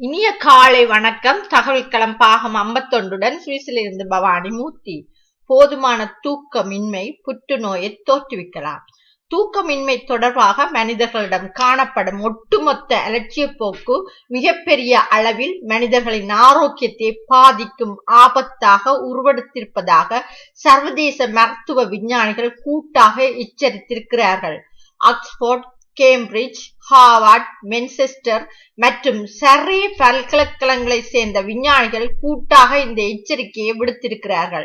இனிய காலை வணக்கம். தகவல் களம் பாகம் 51 சுவிஸிலிருந்து பவானி மூர்த்தி. போதுமான தூக்கமின்மை புற்றுநோயை தோற்றுவிக்கலாம். தூக்கமின்மை தொடர்பாக மனிதர்களிடம் காணப்படும் ஒட்டுமொத்த அலட்சிய போக்கு மிகப்பெரிய அளவில் மனிதர்களின் ஆரோக்கியத்தை பாதிக்கும் ஆபத்தாக உருவெடுத்திருப்பதாக சர்வதேச மருத்துவ விஞ்ஞானிகள் கூட்டாக எச்சரித்திருக்கிறார்கள். ஆக்ஸ்போர்ட், கேம்பிரிட்ஜ், ஹார்வர்ட், மென்செஸ்டர் மற்றும் சர்ரே பல்கலைக்கழகங்களை சேர்ந்த விஞ்ஞானிகள் கூட்டாக இந்த எச்சரிக்கையை விடுத்திருக்கிறார்கள்.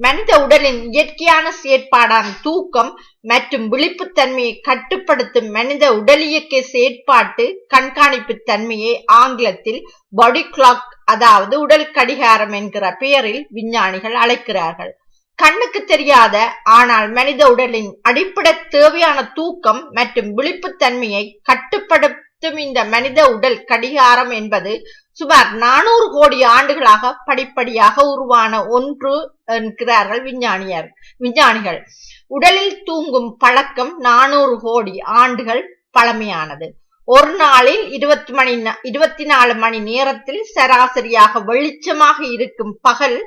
மனித உடலின் இயற்கையான செயற்பாடான தூக்கம் மற்றும் விழிப்புத்தன்மையை கட்டுப்படுத்தும் மனித உடலியக்க செயற்பாட்டு கண்காணிப்பு தன்மையை ஆங்கிலத்தில் பாடி கிளாக், அதாவது உடல் கடிகாரம் என்கிற பெயரில் விஞ்ஞானிகள் அழைக்கிறார்கள். கண்ணுக்கு தெரியாத ஆனால் மனித உடலின் அடிப்படை தேவையான தூக்கம் மற்றும் விழிப்புத்தன்மையை கட்டுப்படுத்தும் இந்த மனித உடல் கடிகாரம் என்பது சுமார் 400 கோடி ஆண்டுகளாக படிப்படியாக உருவான ஒன்று என்கிறார்கள் விஞ்ஞானிகள். உடலில் தூங்கும் பழக்கம் 400 கோடி ஆண்டுகள் பழமையானது. ஒரு நாளில் 24 மணி நேரத்தில் சராசரியாக வெளிச்சமாக இருக்கும் பகல்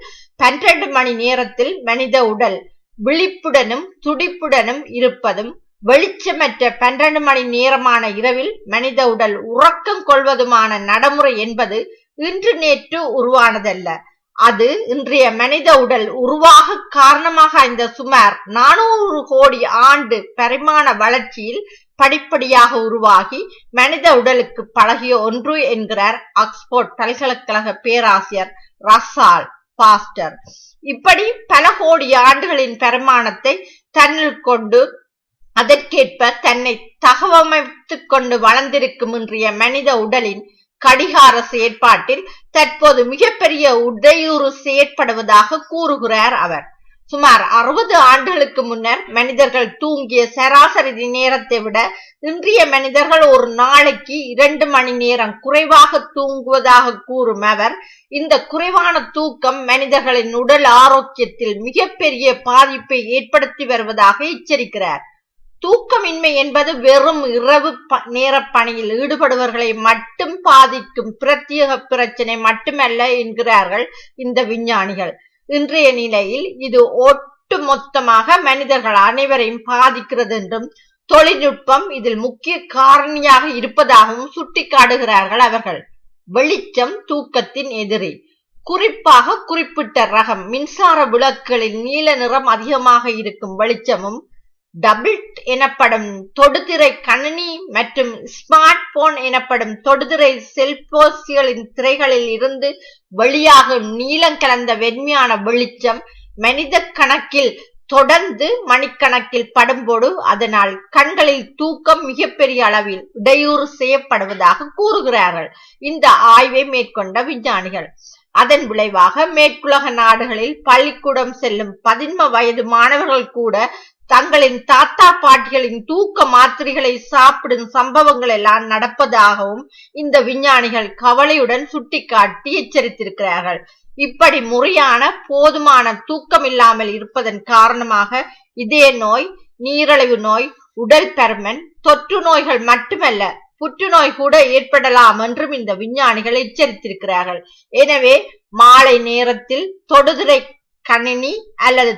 12 மணி நேரத்தில் மனித உடல் விழிப்புடனும் துடிப்புடனும் இருப்பதும், வெளிச்சமற்ற 12 மணி நேரமான இரவில் மனித உடல் உறக்கம் கொள்வதுமான நடைமுறை என்பது இன்று நேற்று உருவானதல்ல. அது இன்றைய மனித உடல் உருவாக காரணமாக இந்த சுமார் 400 கோடி ஆண்டு பரிமாண வளர்ச்சியில் படிப்படியாக உருவாகி மனித உடலுக்கு பழகிய ஒன்று என்கிறார் ஆக்ஸ்போர்ட் பல்கலைக்கழக பேராசிரியர் ரசால் பாஸ்டர். இப்படி பல கோடி ஆண்டுகளின் பரிமாணத்தை தன்னில் கொண்டு அதற்கேற்ப தன்னை தகவமைத்துக் கொண்டு வளர்ந்திருக்கும் இன்றைய மனித உடலின் கடிகார செயற்பாட்டில் தற்போது மிகப்பெரிய இடையூறு செயற்படுவதாக கூறுகிறார் அவர். சுமார் 60 ஆண்டுகளுக்கு முன்னர் மனிதர்கள் தூங்கிய சராசரி நேரத்தை விட இன்றைய மனிதர்கள் ஒரு நாளைக்கு 2 மணி நேரம் குறைவாக தூங்குவதாக கூறும் அவர், இந்த குறைவான தூக்கம் மனிதர்களின் உடல் ஆரோக்கியத்தில் மிகப்பெரிய பாதிப்பை ஏற்படுத்தி வருவதாக எச்சரிக்கிறார். தூக்கமின்மை என்பது வெறும் இரவு நேர பணியில் ஈடுபடுபவர்களை மட்டும் பாதிக்கும் பிரத்யேக பிரச்சனை மட்டுமல்ல என்கிறார்கள் இந்த விஞ்ஞானிகள். இன்றைய நிலையில் இது ஒட்டு மொத்தமாக மனிதர்கள் அனைவரையும் பாதிக்கிறது என்றும் தொழில்நுட்பம் இதில் முக்கிய காரணியாக இருப்பதாகவும் சுட்டிக்காட்டுகிறார்கள் அவர்கள். வெளிச்சம் தூக்கத்தின் எதிரி. குறிப்பாக குறிப்பிட்ட ரகம் மின்சார விளக்குகளில் நீல நிறம் அதிகமாக இருக்கும் வெளிச்சமும், டபிள்ட் எனப்படும் தொடுதிரை கணினி மற்றும் ஸ்மார்ட் போன் எனப்படும் தொடுதிரை செல்போன்களின் திரைகளில் இருந்து வெளியாகும் நீலம் கலந்த வெண்மையான வெளிச்சம் மனித கணக்கில் தொடர்ந்து மணிக்கணக்கில் படும்போது அதனால் கண்களில் தூக்கம் மிகப்பெரிய அளவில் இடையூறு செய்யப்படுவதாக கூறுகிறார்கள் இந்த ஆய்வை மேற்கொண்ட விஞ்ஞானிகள். அதன் விளைவாக மேற்குலக நாடுகளில் பள்ளிக்கூடம் செல்லும் 15 வயது மாணவர்கள் கூட தங்களின் தாத்தா பாட்டிகளின் தூக்க மாத்திரைகளை சாப்பிடும் சம்பவங்கள் எல்லாம் நடப்பதாகவும் இந்த விஞ்ஞானிகள் கவலையுடன் சுட்டிக்காட்டி எச்சரித்திருக்கிறார்கள். இப்படி முறையான போதுமான தூக்கம் இல்லாமல் இருப்பதன் காரணமாக இதய நோய், நீரிழிவு நோய், உடல் பருமன், தொற்று நோய்கள் மட்டுமல்ல புற்றுநோய் கூட ஏற்படலாம் என்றும் இந்த விஞ்ஞானிகள் எச்சரித்திருக்கிறார்கள். எனவே மாலை நேரத்தில் தொடுதிரை கணினி அல்லது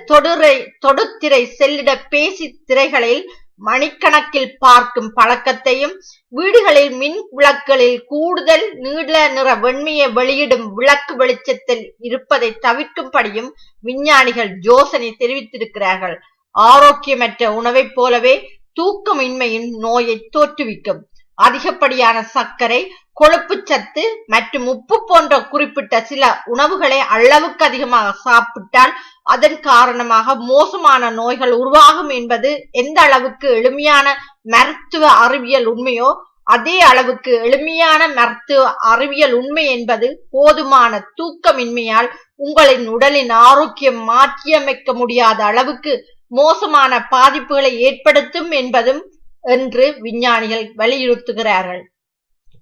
தொடுதிரை செல்லிட பேசி திரைகளில் மணிக்கணக்கில் பார்க்கும் பழக்கத்தையும், வீடுகளில் மின் விளக்குகளில் கூடுதல் நீல நிற வெண்மையை வெளியிடும் விளக்கு வெளிச்சத்தில் இருப்பதை தவிர்க்கும்படியும் விஞ்ஞானிகள் யோசனை தெரிவித்திருக்கிறார்கள். ஆரோக்கியமற்ற உணவைப் போலவே தூக்கமின்மையின் நோயை தோற்றுவிக்கும். அதிகப்படியான சர்க்கரை, கொழுப்பு சத்து மற்றும் உப்பு போன்ற குறிப்பிட்ட சில உணவுகளை அளவுக்கு அதிகமாக சாப்பிட்டால் அதன் காரணமாக மோசமான நோய்கள் உருவாகும் என்பது எந்த அளவுக்கு எளிமையான மருத்துவ அறிவியல் உண்மையோ அதே அளவுக்கு எளிமையான மருத்துவ அறிவியல் உண்மை என்பது போதுமான தூக்கமின்மையால் உங்களின் உடலின் ஆரோக்கியம் மாற்றியமைக்க முடியாத அளவுக்கு மோசமான பாதிப்புகளை ஏற்படுத்தும் என்பதும் என்று விஞ்ஞானிகள் வலியுறுத்துகிறார்கள்.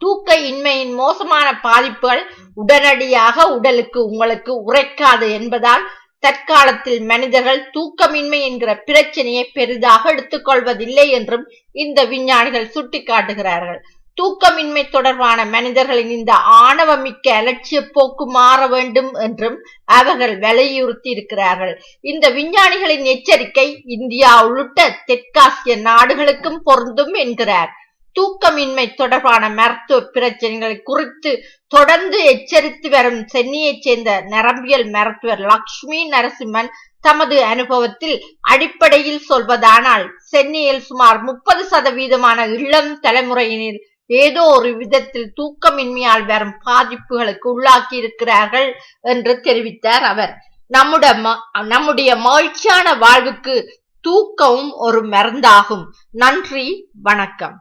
தூக்க இன்மையின் மோசமான பாதிப்புகள் உடனடியாக உடலுக்கு உங்களுக்கு உரைக்காது என்பதால் தற்காலத்தில் மனிதர்கள் தூக்கமின்மை என்கிற பிரச்சனையை பெரிதாக எடுத்துக்கொள்வதில்லை என்றும் இந்த விஞ்ஞானிகள் சுட்டிக்காட்டுகிறார்கள். தூக்கமின்மை தொடர்பான மனிதர்களின் இந்த ஆணவமிக்க அலட்சிய போக்கு மாற வேண்டும் என்றும் அவர்கள் வலியுறுத்தி இருக்கிறார்கள். இந்த விஞ்ஞானிகளின் எச்சரிக்கை இந்தியா உள்ளிட்ட தெற்காசிய நாடுகளுக்கும் பொருந்தும் என்கிறார். தூக்கமின்மை தொடர்பான மருத்துவ பிரச்சனைகளை குறித்து தொடர்ந்து எச்சரித்து வரும் சென்னையைச் சேர்ந்த நரம்பியல் மருத்துவர் லக்ஷ்மி நரசிம்மன் தமது அனுபவத்தில் அடிப்படையில் சொல்வதானால் சென்னையில் சுமார் 30% இளம் தலைமுறையினர் ஏதோ ஒரு விதத்தில் தூக்கமின்மையால் வரும் பாதிப்புகளுக்கு உள்ளாக்கி இருக்கிறார்கள் என்று தெரிவித்தார் அவர். நம்முடைய மகிழ்ச்சியான வாழ்வுக்கு தூக்கமும் ஒரு மருந்தாகும். நன்றி, வணக்கம்.